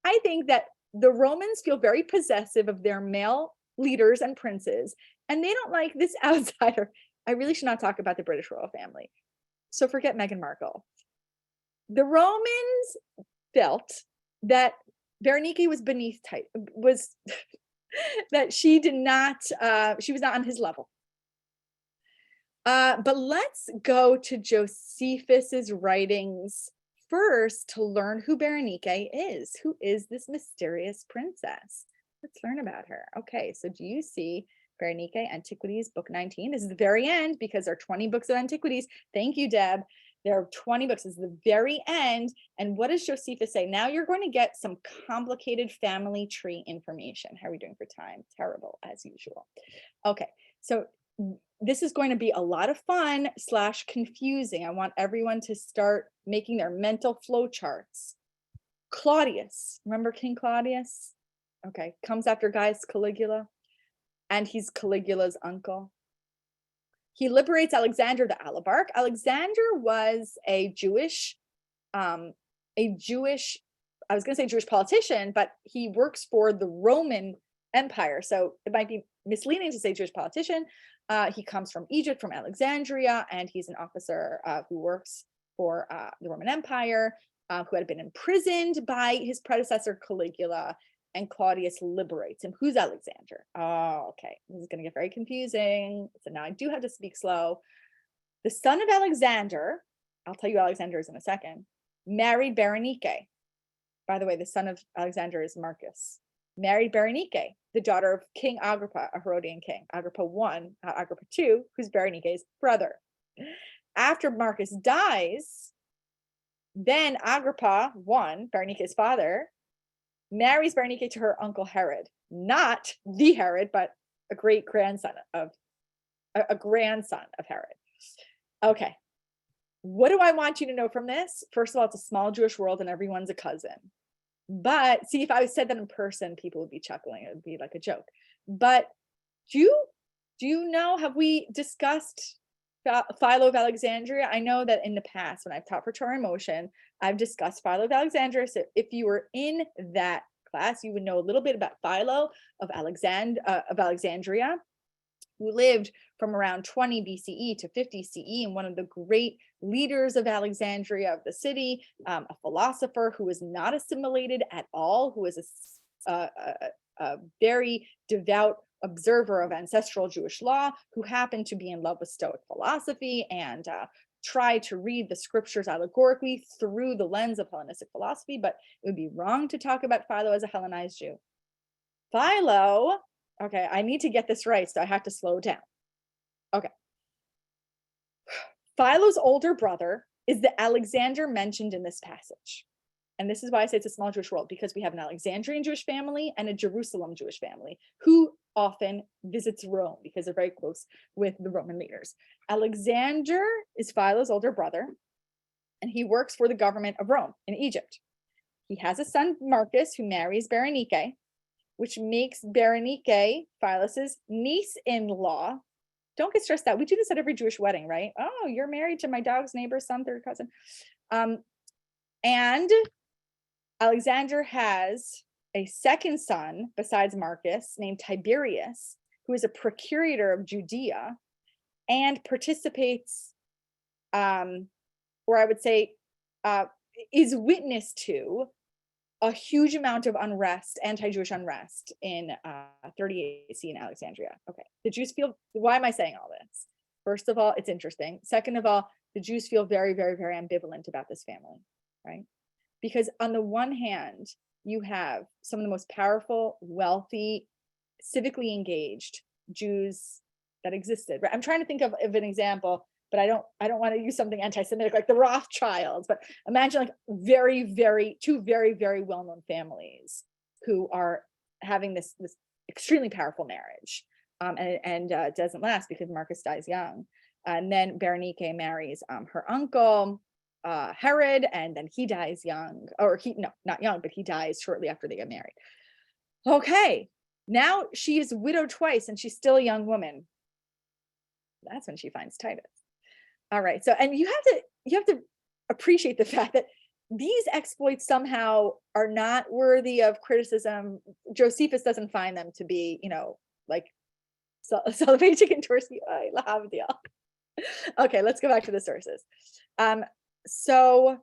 I think that the Romans feel very possessive of their male leaders and princes, and they don't like this outsider. I really should not talk about the British royal family. So forget Meghan Markle. The Romans felt that Berenike was beneath that she was not on his level. But let's go to Josephus's writings first to learn who Berenike is. Who is this mysterious princess? Let's learn about her. Okay, so do you see Berenike, Antiquities, book 19? This is the very end because there are 20 books of Antiquities. Thank you, Deb. There are 20 books. This is the very end. And what does Josephus say? Now you're going to get some complicated family tree information. How are we doing for time? Terrible, as usual. Okay, so this is going to be a lot of fun / confusing. I want everyone to start making their mental flow charts. Claudius, remember King Claudius? Okay, comes after Gaius Caligula, and he's Caligula's uncle. He liberates Alexander the Alabarch. Alexander was a Jewish, I was going to say Jewish politician, but he works for the Roman Empire. So it might be misleading to say Jewish politician. He comes from Egypt, from Alexandria, and he's an officer who works for the Roman Empire, who had been imprisoned by his predecessor Caligula, and Claudius liberates him. Who's Alexander? Oh, okay. This is going to get very confusing. So now I do have to speak slow. The son of Alexander, I'll tell you who Alexander is in a second, married Berenike. By the way, the son of Alexander is Marcus. Married Berenike, the daughter of King Agrippa, a Herodian king. Agrippa I, Agrippa II, who's Berenike's brother. After Marcus dies, then Agrippa I, Berenike's father, marries Berenike to her uncle Herod. Not the Herod, but a grandson of Herod. Okay. What do I want you to know from this? First of all, it's a small Jewish world and everyone's a cousin. But see, if I said that in person, people would be chuckling. It would be like a joke. But do you know, have we discussed Philo of Alexandria? I know that in the past, when I've taught for Torah in Motion, I've discussed Philo of Alexandria. So if you were in that class, you would know a little bit about Philo of Alexandria, who lived from around 20 BCE to 50 CE, and one of the great leaders of Alexandria, of the city, a philosopher who was not assimilated at all, who was a very devout observer of ancestral Jewish law, who happened to be in love with Stoic philosophy and tried to read the scriptures allegorically through the lens of Hellenistic philosophy. But it would be wrong to talk about Philo as a Hellenized Jew. Philo, okay, I need to get this right, so I have to slow down. Okay. Philo's older brother is the Alexander mentioned in this passage. And this is why I say it's a small Jewish world, because we have an Alexandrian Jewish family and a Jerusalem Jewish family who often visits Rome because they're very close with the Roman leaders. Alexander is Philo's older brother, and he works for the government of Rome in Egypt. He has a son, Marcus, who marries Berenike, which makes Berenike Philo's niece-in-law. Don't get stressed out. We do this at every Jewish wedding, right? Oh, you're married to my dog's neighbor's son, third cousin. And Alexander has a second son besides Marcus named Tiberius, who is a procurator of Judea and participates, or I would say, is witness to a huge amount of unrest, anti-Jewish unrest in 38 AC in Alexandria. Okay, the Jews feel, why am I saying all this? First of all, it's interesting. Second of all, the Jews feel very, very, very ambivalent about this family, right? Because on the one hand, you have some of the most powerful, wealthy, civically engaged Jews that existed, right? I'm trying to think of an example, but I don't want to use something anti-Semitic like the Rothschilds, but imagine like two very, very well-known families who are having this extremely powerful marriage. And doesn't last because Marcus dies young. And then Berenike marries her uncle, Herod, and then he dies young, or not young, but he dies shortly after they get married. Okay, now she is widowed twice and she's still a young woman. That's when she finds Titus. All right, so, and you have to appreciate the fact that these exploits somehow are not worthy of criticism. Josephus doesn't find them to be, like Salome and Torsky. I love the. Okay, let's go back to the sources. So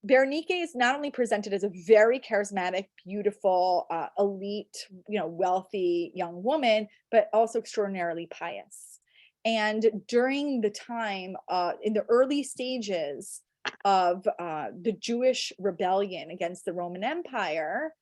Berenike is not only presented as a very charismatic, beautiful, elite, wealthy young woman, but also extraordinarily pious. And during the time, in the early stages of the Jewish rebellion against the Roman Empire,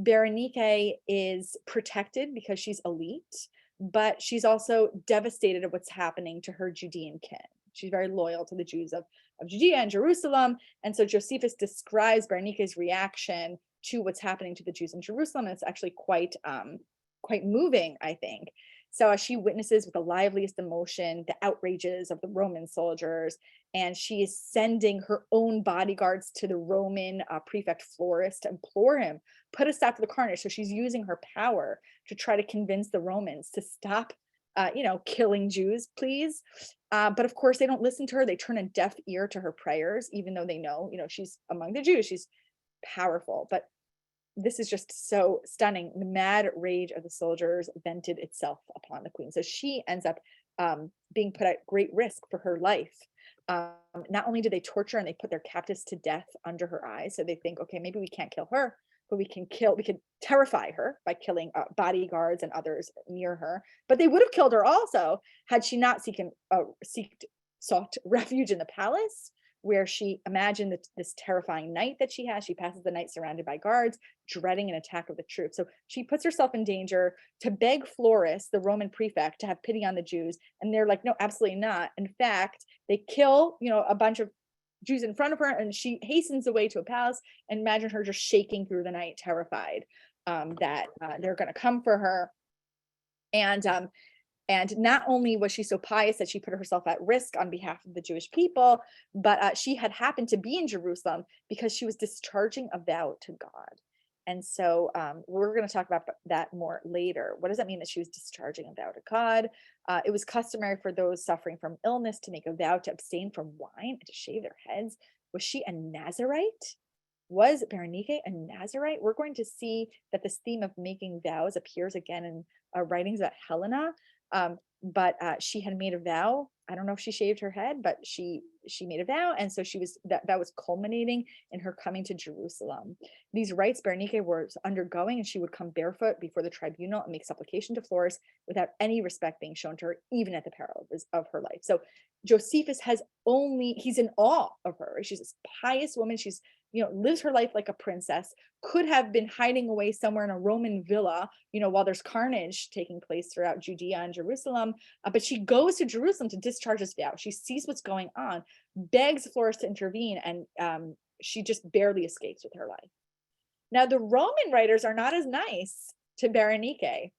Berenike is protected because she's elite, but she's also devastated at what's happening to her Judean kin. She's very loyal to the Jews of Judea and Jerusalem. And so Josephus describes Berenike's reaction to what's happening to the Jews in Jerusalem. And it's actually quite moving, I think. So she witnesses with the liveliest emotion the outrages of the Roman soldiers, and she is sending her own bodyguards to the Roman prefect Florus to implore him, put a stop to the carnage. So she's using her power to try to convince the Romans to stop killing Jews, please. But of course, they don't listen to her. They turn a deaf ear to her prayers, even though they know, she's among the Jews. She's powerful. But this is just so stunning. The mad rage of the soldiers vented itself upon the queen. So she ends up being put at great risk for her life. Not only do they torture and they put their captives to death under her eyes. So they think, okay, maybe we can't kill her, but we can terrify her by killing bodyguards and others near her. But they would have killed her also had she not sought refuge in the palace, where she imagined this terrifying night that she has. She passes the night surrounded by guards, dreading an attack of the troops. So she puts herself in danger to beg Florus, the Roman prefect, to have pity on the Jews. And they're like, no, absolutely not. In fact, they kill, a bunch of Jews in front of her, and she hastens away to a palace. And imagine her just shaking through the night, terrified that they're going to come for her. And not only was she so pious that she put herself at risk on behalf of the Jewish people, but she had happened to be in Jerusalem because she was discharging a vow to God. And so we're going to talk about that more later. What does that mean that she was discharging a vow to God? It was customary for those suffering from illness to make a vow to abstain from wine and to shave their heads. Was she a Nazarite? Was Berenike a Nazarite? We're going to see that this theme of making vows appears again in writings about Helena. But she had made a vow. I don't know if she shaved her head, but she made a vow, and so that was culminating in her coming to Jerusalem. These rites Berenike was undergoing, and she would come barefoot before the tribunal and make supplication to Florus without any respect being shown to her, even at the peril of her life. So Josephus he's in awe of her. She's this pious woman. She's lives her life like a princess, could have been hiding away somewhere in a Roman villa, while there's carnage taking place throughout Judea and Jerusalem. But she goes to Jerusalem to discharge this vow. She sees what's going on, begs Florus to intervene, and she just barely escapes with her life. Now, the Roman writers are not as nice to Berenike.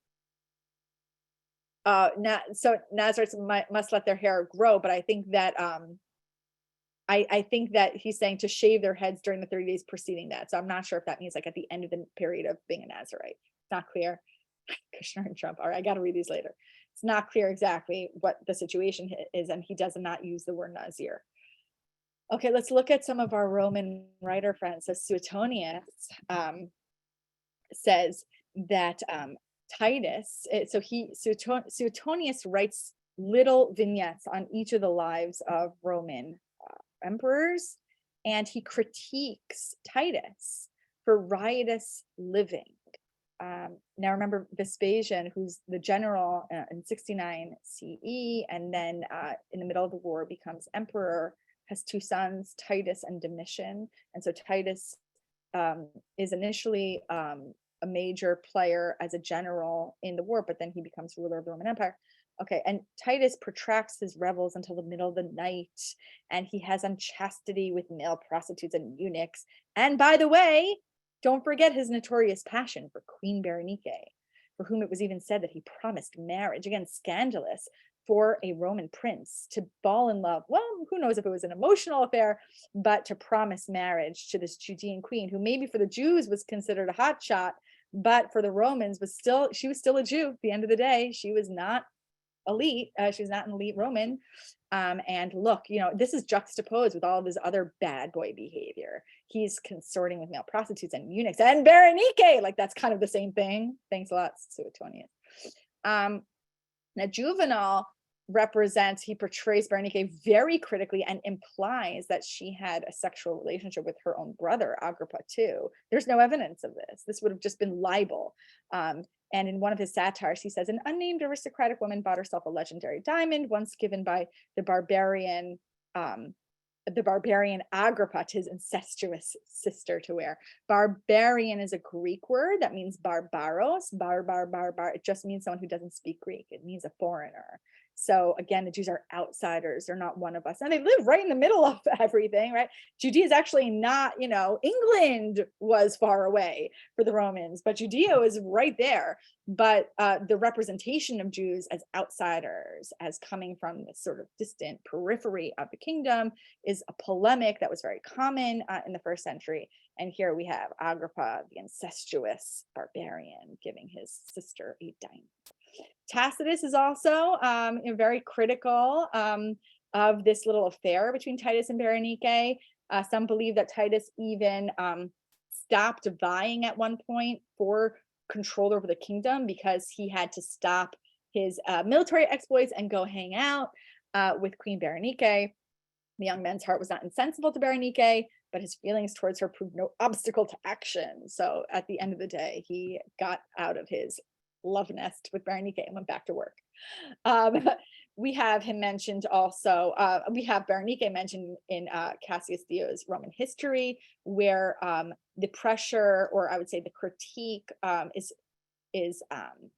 So Nazarites must let their hair grow, but I think that I think that he's saying to shave their heads during the 30 days preceding that. So I'm not sure if that means like at the end of the period of being a Nazarite. It's not clear. Kushner and Trump. All right, I got to read these later. It's not clear exactly what the situation is, and he does not use the word Nazir. Okay, let's look at some of our Roman writer friends. So Suetonius says that Titus, Suetonius writes little vignettes on each of the lives of Roman emperors, and he critiques Titus for riotous living. Now remember Vespasian, who's the general in 69 CE, and then in the middle of the war becomes emperor, has two sons, Titus and Domitian. And so Titus is initially a major player as a general in the war, but then he becomes ruler of the Roman Empire. Okay, and Titus protracts his revels until the middle of the night, and he has unchastity with male prostitutes and eunuchs. And by the way, don't forget his notorious passion for Queen Berenike, for whom it was even said that he promised marriage, again, scandalous, for a Roman prince to fall in love. Well, who knows if it was an emotional affair, but to promise marriage to this Judean queen, who maybe for the Jews was considered a hotshot, but for the Romans she was still a Jew at the end of the day. She was not elite. She was not an elite Roman. And look, this is juxtaposed with all of his other bad boy behavior. He's consorting with male prostitutes and eunuchs and Berenike. Like, that's kind of the same thing. Thanks a lot, Suetonius. Now, Juvenal he portrays Berenike very critically and implies that she had a sexual relationship with her own brother, Agrippa, too. There's no evidence of this. This would have just been libel. And in one of his satires, he says, an unnamed aristocratic woman bought herself a legendary diamond once given by the barbarian Agrippa to his incestuous sister to wear. Barbarian is a Greek word that means barbaros. It just means someone who doesn't speak Greek. It means a foreigner. So again, the Jews are outsiders. They're not one of us. And they live right in the middle of everything, right? Judea is actually not, England was far away for the Romans, but Judea is right there. But the representation of Jews as outsiders, as coming from this sort of distant periphery of the kingdom, is a polemic that was very common in the first century. And here we have Agrippa, the incestuous barbarian, giving his sister a diamond. Tacitus is also very critical of this little affair between Titus and Berenike. Some believe that Titus even stopped vying at one point for control over the kingdom because he had to stop his military exploits and go hang out with Queen Berenike. The young man's heart was not insensible to Berenike, but his feelings towards her proved no obstacle to action. So at the end of the day, he got out of his love nest with Berenike and went back to work. We have him mentioned also, we have Berenike mentioned in Cassius Dio's Roman History, where the pressure, or I would say the critique, is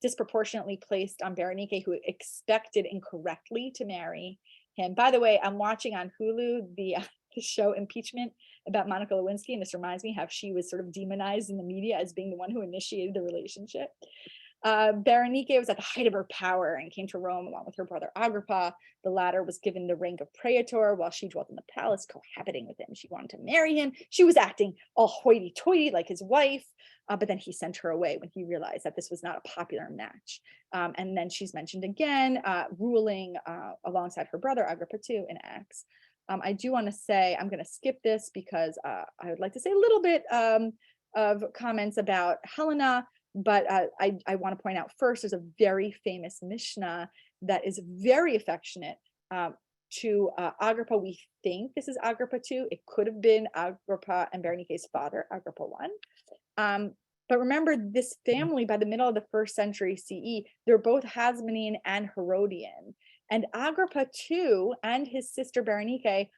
disproportionately placed on Berenike, who expected incorrectly to marry him. By the way, I'm watching on Hulu the show Impeachment about Monica Lewinsky, and this reminds me how she was sort of demonized in the media as being the one who initiated the relationship. Berenike was at the height of her power and came to Rome along with her brother Agrippa. The latter was given the rank of praetor while she dwelt in the palace, cohabiting with him. She wanted to marry him. She was acting all hoity-toity like his wife, but then he sent her away when he realized that this was not a popular match. And then she's mentioned again, ruling alongside her brother Agrippa too in Acts. I do want to say, I'm going to skip this because I would like to say a little bit of comments about Helena. But I want to point out first, there's a very famous Mishnah that is very affectionate to Agrippa. We think this is Agrippa II. It could have been Agrippa and Berenike's father, Agrippa I. But remember, this family, by the middle of the first century CE, they're both Hasmonean and Herodian. And Agrippa II and his sister Berenike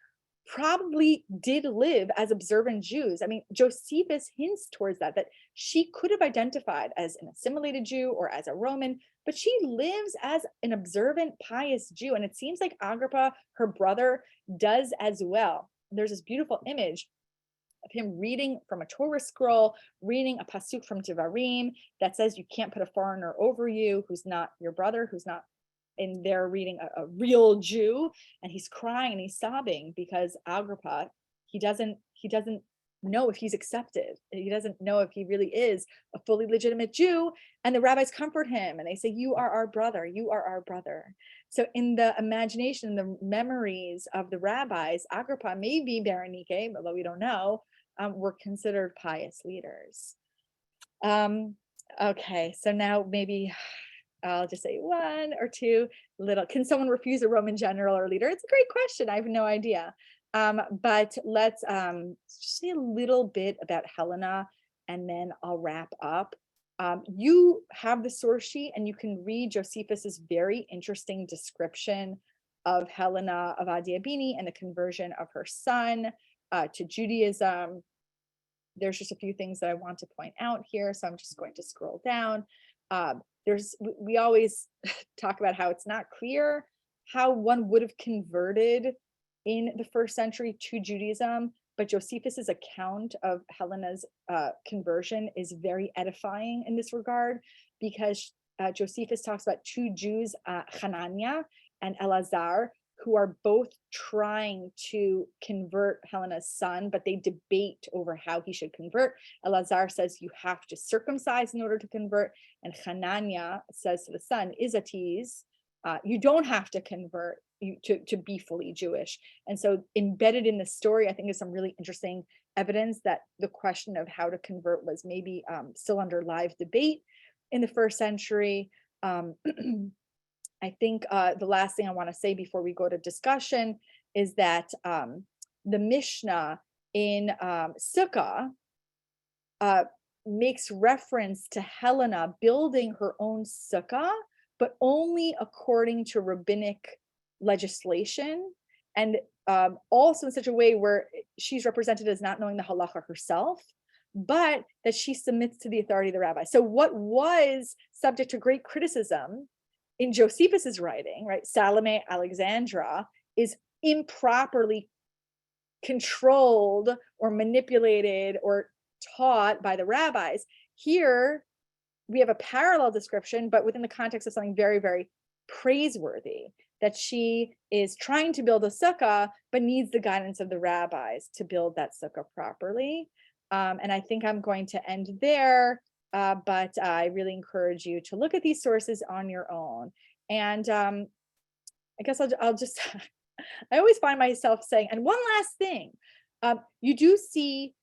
probably did live as observant Jews. I mean, Josephus hints towards that she could have identified as an assimilated Jew or as a Roman, but she lives as an observant, pious Jew. And it seems like Agrippa, her brother, does as well. There's this beautiful image of him reading from a Torah scroll, reading a pasuk from Devarim that says you can't put a foreigner over you who's not your brother, who's not in there reading a real Jew, and he's crying and he's sobbing because Agrippa, he doesn't know if he's accepted. He doesn't know if he really is a fully legitimate Jew. And the rabbis comfort him and they say, you are our brother, you are our brother. So in the imagination, the memories of the rabbis, Agrippa, maybe Berenike, although we don't know, were considered pious leaders. Okay, so now maybe I'll just say one or two little, can someone refuse a Roman general or leader? It's a great question. I have no idea. But let's just say a little bit about Helena and then I'll wrap up. You have the source sheet and you can read Josephus's very interesting description of Helena of Adiabene and the conversion of her son to Judaism. There's just a few things that I want to point out here. So I'm just going to scroll down. We always talk about how it's not clear how one would have converted in the first century to Judaism, but Josephus's account of Helena's conversion is very edifying in this regard, because Josephus talks about two Jews, Hananiah and Elazar, who are both trying to convert Helena's son, but they debate over how he should convert. Elazar says you have to circumcise in order to convert, and Hananiah says to the son, Isates, you don't have to convert to be fully Jewish. And so embedded in the story, I think is some really interesting evidence that the question of how to convert was maybe still under live debate in the first century. I think the last thing I want to say before we go to discussion is that the Mishnah in Sukkah makes reference to Helena building her own sukkah, but only according to rabbinic legislation, and also in such a way where she's represented as not knowing the halacha herself, but that she submits to the authority of the rabbi. So what was subject to great criticism in Josephus's writing, right, Salome Alexandra, is improperly controlled or manipulated or taught by the rabbis. Here, we have a parallel description, but within the context of something very, very praiseworthy, that she is trying to build a sukkah, but needs the guidance of the rabbis to build that sukkah properly. And I think I'm going to end there. But I really encourage you to look at these sources on your own. And I guess I'll just, I always find myself saying, and one last thing, you do see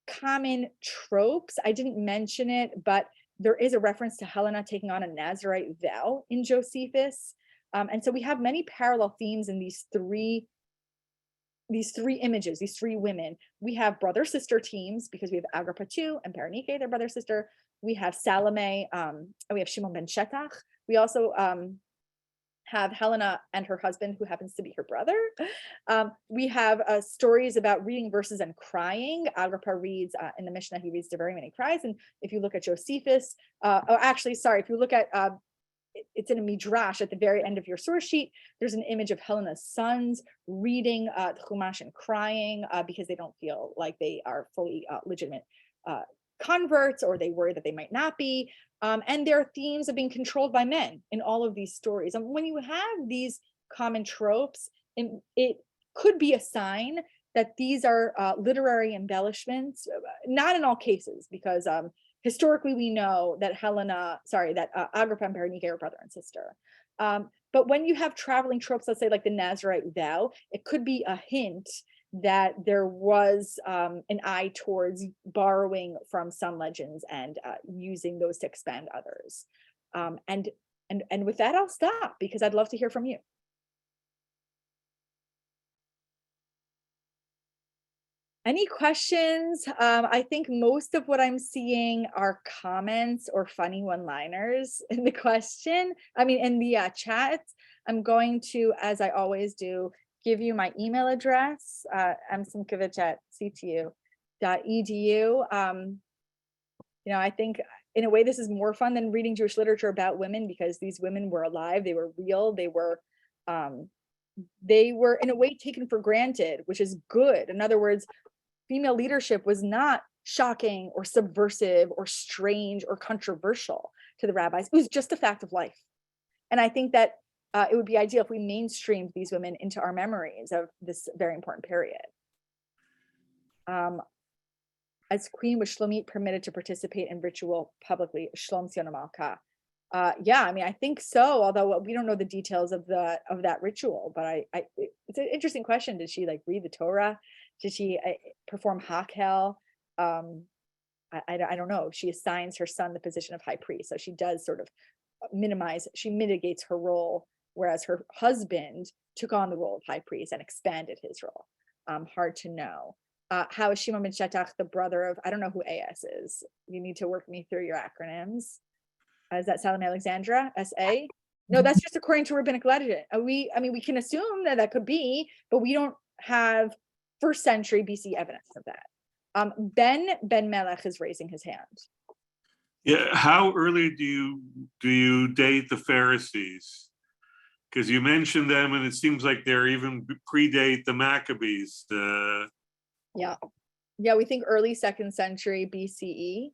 common tropes. I didn't mention it, but there is a reference to Helena taking on a Nazirite vow in Josephus. And so we have many parallel themes in these three images, these three women. We have brother-sister teams because we have Agrippa too and Berenike, their brother-sister. We have Salome, and we have Shimon ben Shetach. We also have Helena and her husband, who happens to be her brother. We have stories about reading verses and crying. Agrippa reads in the Mishnah, he reads Devarim and he cries. And if you look at Josephus, if you look at, it's in a midrash at the very end of your source sheet, there's an image of Helena's sons reading the Chumash and crying because they don't feel like they are fully legitimate converts, or they worry that they might not be. And there are themes of being controlled by men in all of these stories. And when you have these common tropes, it could be a sign that these are literary embellishments, not in all cases, because historically we know that Agrippa and Berenike are brother and sister. But when you have traveling tropes, let's say like the Nazirite vow, it could be a hint that there was an eye towards borrowing from some legends and using those to expand others. And with that, I'll stop because I'd love to hear from you. Any questions? I think most of what I'm seeing are comments or funny one-liners in the in the chat. I'm going to, as I always do, give you my email address, simkovich@ctu.edu. I think in a way this is more fun than reading Jewish literature about women, because these women were alive, they were real, they were in a way taken for granted, which is good. In other words, female leadership was not shocking or subversive or strange or controversial to the rabbis. It was just a fact of life. And I think that it would be ideal if we mainstreamed these women into our memories of this very important period. As queen, was Shlomit permitted to participate in ritual publicly? Shlom Sion Malka. Yeah, I mean, I think so, although we don't know the details of that ritual, but it's an interesting question. Did she like read the Torah? Did she perform Hakel? I don't know. She assigns her son the position of high priest, so she does sort of mitigates her role, whereas her husband took on the role of high priest and expanded his role. Hard to know. How is Shimon ben Shetach the brother of, I don't know who AS is. You need to work me through your acronyms. Is that Salome Alexandra, SA? No, that's just according to rabbinic legend. We can assume that could be, but we don't have 1st century BC evidence of that. Ben Melech is raising his hand. Yeah, how early do you date the Pharisees? Because you mentioned them, and it seems like they're even predate the Maccabees. Yeah, we think early 2nd century BCE.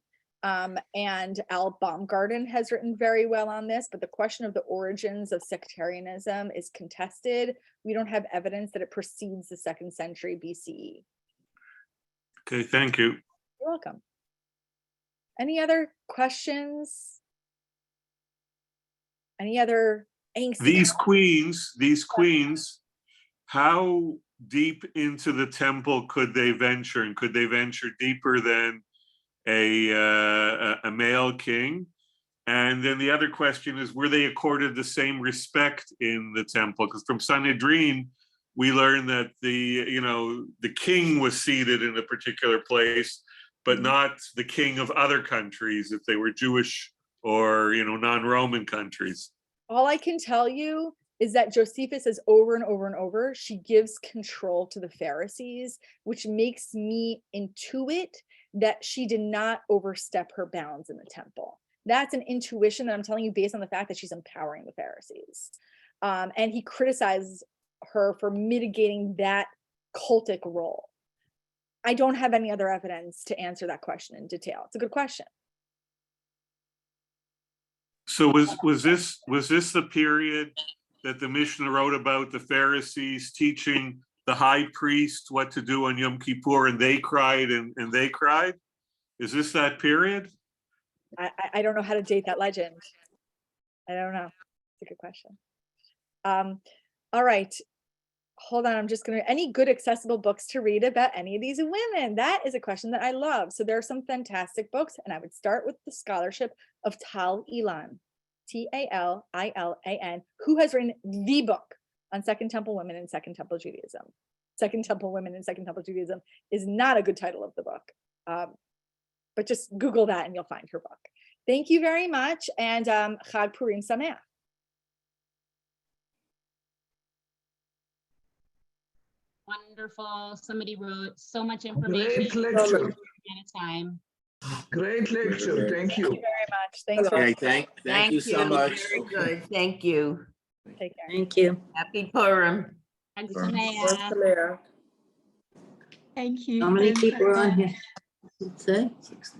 And Al Baumgarten has written very well on this, but the question of the origins of sectarianism is contested. We don't have evidence that it precedes the 2nd century BCE. Okay, thank you. You're welcome. Any other questions? Any other angst? These queens, how deep into the temple could they venture? And could they venture deeper than a male king? And then the other question is, were they accorded the same respect in the temple? Because from Sanhedrin, we learn that the king was seated in a particular place, but not the king of other countries if they were Jewish or non-Roman countries. All I can tell you is that Josephus says over and over and over, she gives control to the Pharisees, which makes me intuit that she did not overstep her bounds in the temple. That's an intuition that I'm telling you based on the fact that she's empowering the Pharisees. And he criticizes her for mitigating that cultic role. I don't have any other evidence to answer that question in detail. It's a good question. So was this the period that the Mishnah wrote about the Pharisees teaching the high priest what to do on Yom Kippur, and they cried and they cried? Is this that period? I don't know how to date that legend. I don't know. It's a good question. All right. Hold on. I'm just going to, any good accessible books to read about any of these women? That is a question that I love. So there are some fantastic books, and I would start with the scholarship of Tal Ilan, Talilan, who has written the book on Second Temple women and Second Temple Judaism. Second Temple women and Second Temple Judaism is not a good title of the book, but just Google that and you'll find her book. Thank you very much, and Chag Purim Sameach. Wonderful. Somebody wrote so much information. Great lecture. At a time. Great lecture. Thank you. Thank you very much. Thanks for Okay, thank you so much. Very good. Thank you. take care. Thank you. Happy Purim. Hag Sure. Sameach. Thank you. How many people are on here? Let's say. 60.